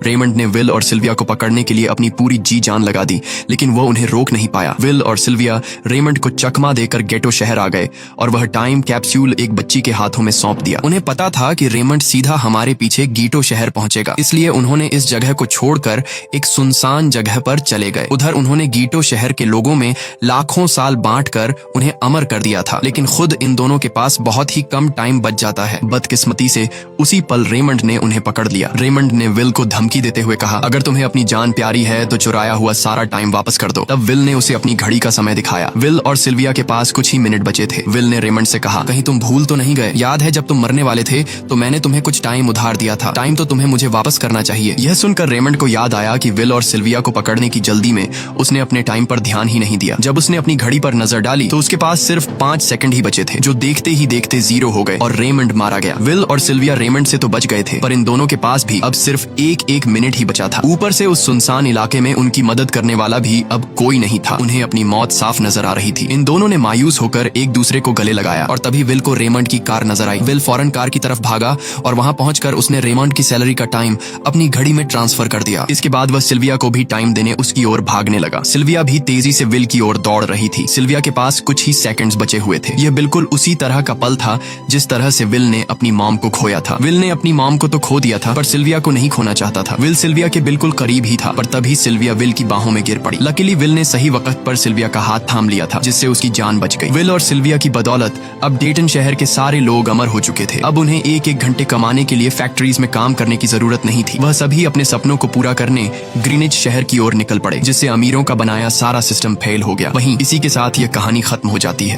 Raymond ने will और Sylvia को पकड़ने के लिए अपनी पूरी जी जान लगा दी, लेकिन वो उन्हें रोक नहीं पाया। विल और सिल्विया रेमंड को चकमा देकर गेटो शहर आ गए और वह टाइम कैप्सूल एक बच्ची के हाथों में सौंप दिया। उन्हें पता था कि रेमंड सीधा हमारे पीछे गीटो शहर पहुंचेगा, इसलिए उन्होंने इस जगह को छोड़कर एक सुनसान जगह पर चले गए। उधर उन्होंने गीटो शहर के लोगों में लाखों साल बांटकर उन्हें अमर कर दिया था, लेकिन खुद इन दोनों के पास बहुत ही कम टाइम बच जाता है। बदकिस्मती से उसी पल रेमंड ने उन्हें पकड़ लिया। रेमंड ने विल को धमकी देते हुए कहा, अगर तुम्हें अपनी जान प्यारी है तो चुराया हुआ सारा टाइम वापस कर दो। तब विल ने उसे अपनी घड़ी का समय दिखाया। विल और सिल्विया के पास कुछ ही मिनट बचे थे। विल ने रेमंड से कहा, कहीं तुम भूल तो नहीं गए? याद है जब तुम मरने वाले थे तो मैंने तुम्हें कुछ टाइम उधार दिया था। टाइम तो तुम्हें मुझे वापस करना चाहिए। यह सुनकर रेमंड को याद आया कि विल और सिल्विया को पकड़ने की जल्दी में उसने अपने टाइम पर ध्यान ही नहीं दिया। जब उसने अपनी घड़ी पर नजर डाली तो उसके पास सिर्फ 5 सेकंड ही बचे थे, जो देखते ही देखते 0 हो गए और रेमंड मारा गया। विल और सिल्विया रेमंड से तो बच गए थे, पर इन दोनों के पास भी अब सिर्फ एक मिनट ही बचा था। ऊपर से उस सुनसान इलाके में उनकी मदद करने वाला भी अब कोई नहीं था। उन्हें अपनी मौत साफ नजर आ रही थी। इन दोनों ने मायूस होकर एक दूसरे को गले लगाया और तभी विल को रेमंड की कार नजर आई। विल फौरन कार की तरफ भागा और वहां पहुंचकर उसने रेमंड की सैलरी का टाइम अपनी घड़ी में ट्रांसफर कर दिया। इसके बाद वह सिल्विया को भी टाइम देने उसकी ओर भागने लगा। सिल्विया भी तेजी से विल की ओर दौड़ रही थी। सिल्विया के पास कुछ ही सेकंड्स बचे हुए थे। यह बिल्कुल उसी तरह का पल था जिस तरह से विल ने अपनी मॉम को खोया था। विल ने अपनी मॉम को तो खो दिया था, पर सिल्विया को नहीं खोना चाहता था। विल सिल्विया के बिल्कुल करीब ही था, पर तभी सिल्विया विल की बाहों में गिर पड़ी। लकीली विल ने सही वक्त पर सिल्विया का हाथ थाम लिया था, जिससे उसकी जान बच गई। विल और सिल्विया की बदौलत अब डेटन शहर के सारे लोग अमर हो चुके थे। अब उन्हें एक घंटे कमाने के लिए फैक्ट्रीज में काम करने की जरूरत नहीं थी। वह सभी अपने सपनों को पूरा करने ग्रीनिच शहर की ओर निकल पड़े, जिससे अमीरों का बनाया सारा सिस्टम फेल हो गया। वहीं इसी के साथ यह कहानी खत्म हो जाती है।